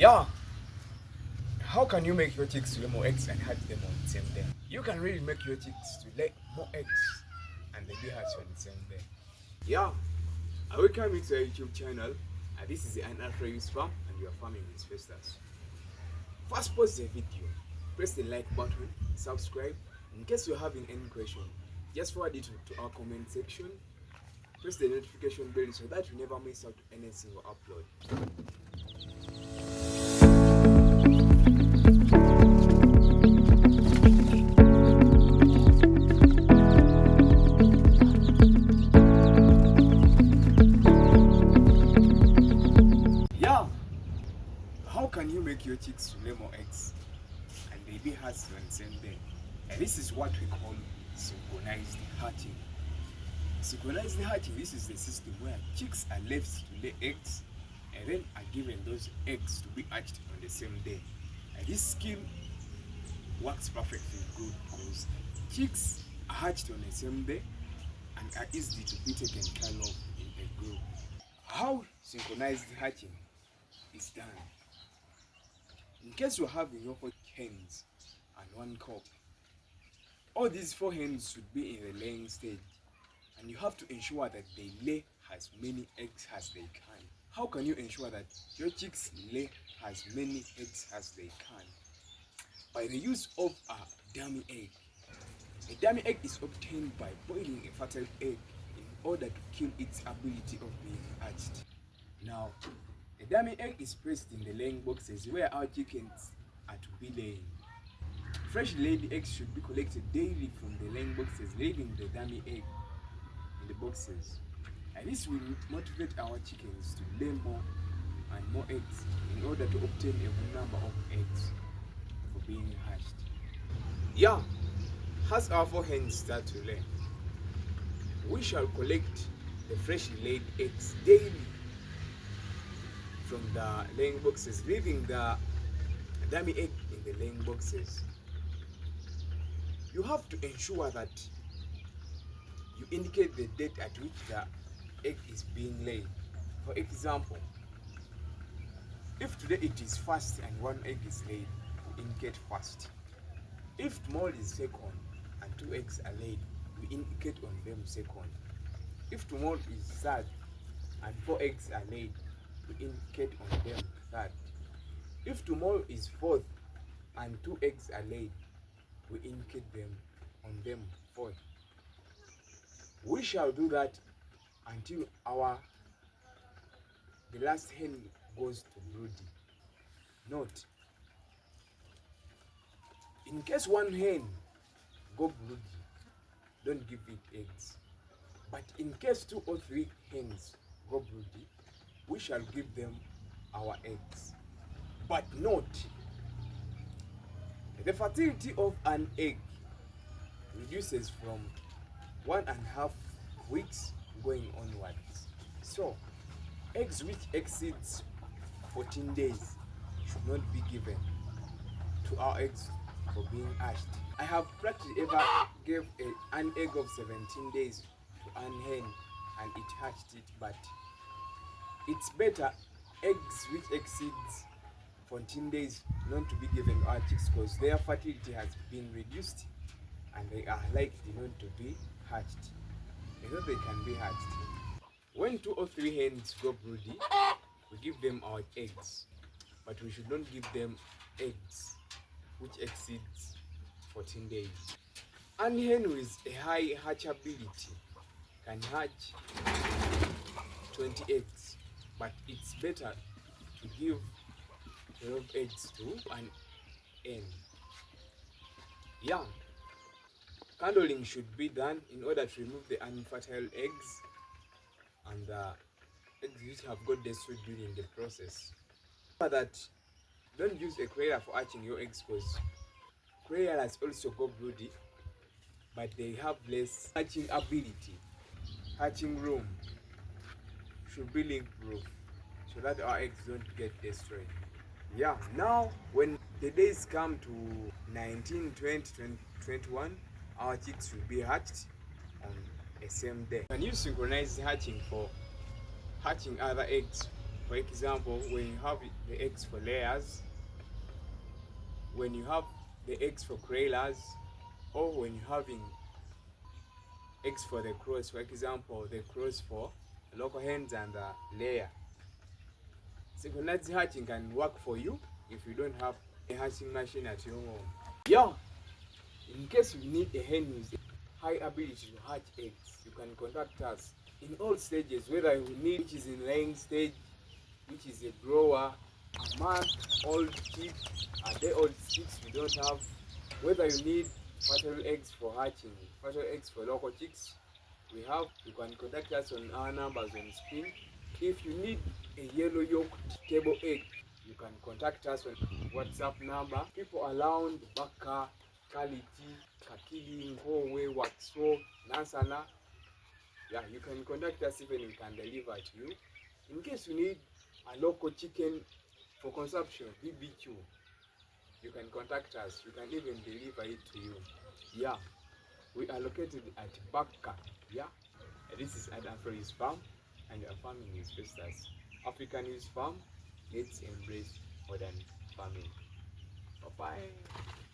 Yeah, how can you make your chicks to lay more eggs and hatch them on the same day? You can really make your chicks to lay more eggs and they be hatched on the same day. Yeah, I welcome you to our YouTube channel. And this is the Alpha Use Farm and we are farming with Festus. First, pause the video, press the like button, subscribe. In case you're having any question, just forward it to our comment section. Press the notification bell so that you never miss out any single upload. Yeah, how can you make your chicks to lay more eggs and they be hatched on the same day? And this is what we call synchronized hatching. Synchronized hatching, this is the system where chicks are left to lay eggs and then are given those eggs to be hatched on the same day. And this scheme works perfectly good because chicks are hatched on the same day and are easy to be taken care of in a group. How synchronized hatching is done. In case you're having your 4 hens and 1 cock, all these 4 hens should be in the laying stage, and you have to ensure that they lay as many eggs as they can. How can you ensure that your chicks lay as many eggs as they can? By the use of a dummy egg. A dummy egg is obtained by boiling a fertile egg in order to kill its ability of being hatched. Now, a dummy egg is placed in the laying boxes where our chickens are to be laying. Fresh laid eggs should be collected daily from the laying boxes, leaving the dummy egg in the boxes. And this will motivate our chickens to lay more and more eggs in order to obtain a good number of eggs for being hatched. Yeah, as our 4 hens start to lay, we shall collect the freshly laid eggs daily from the laying boxes, leaving the dummy egg in the laying boxes. You have to ensure that you indicate the date at which the egg is being laid. For example, if today it is first and 1 egg is laid, we indicate first. If tomorrow is second and 2 eggs are laid, we indicate on them second. If tomorrow is third and 4 eggs are laid, we indicate on them third. If tomorrow is fourth and 2 eggs are laid, we indicate on them fourth. We shall do that until the last hen goes to brooding. Note, in case 1 hen go broody, don't give it eggs. But in case 2 or 3 hens go broody, we shall give them our eggs. But note, the fertility of an egg reduces from 1.5 weeks going onwards. So, eggs which exceeds 14 days should not be given to our eggs for being hatched. I have practically ever gave an egg of 17 days to an hen and it hatched it, but it's better eggs which exceeds 14 days not to be given to our chicks because their fertility has been reduced and they are likely not to be hatched. I know they can be hatched. When 2 or 3 hens go broody, we give them our eggs, but we should not give them eggs which exceeds 14 days. An hen with a high hatchability can hatch 20 eggs, but it's better to give 12 eggs to an hen. Yeah, candling should be done in order to remove the unfertile eggs and the eggs which have got destroyed during the process. Remember that don't use a cradle for hatching your eggs because cradles also go broody, but they have less hatching ability. Hatching room should be leak proof so that our eggs don't get destroyed. Yeah, now when the days come to 19, 20, 21, our chicks will be hatched on the same day. You can use synchronized hatching for hatching other eggs. For For example, when you have the eggs for layers, when you have the eggs for craylers, or when you're having eggs for the cross, for example, the cross for local hens and the layer. Synchronized hatching can work for you if you don't have a hatching machine at your home. Yeah, in case you need a hen with high ability to hatch eggs, you can contact us in all stages, whether you need which is in laying stage, which is a grower, a month old chick, a day old chicks we don't have, whether you need fertile eggs for hatching, fertile eggs for local chicks, we have. You can contact us on our numbers on screen. If you need a yellow yolked table egg, you can contact us on WhatsApp number. People around Baka, Kaliti, Kakili, Howe, Waxo, Nansana, yeah, you can contact us, even we can deliver to you. In case you need a local chicken for consumption, BBQ, you can contact us. You can even deliver it to you. Yeah, we are located at Baka. Yeah, this is at Afro's farm, and our farming is based as African Youth Farm. Let's embrace modern farming. Bye bye.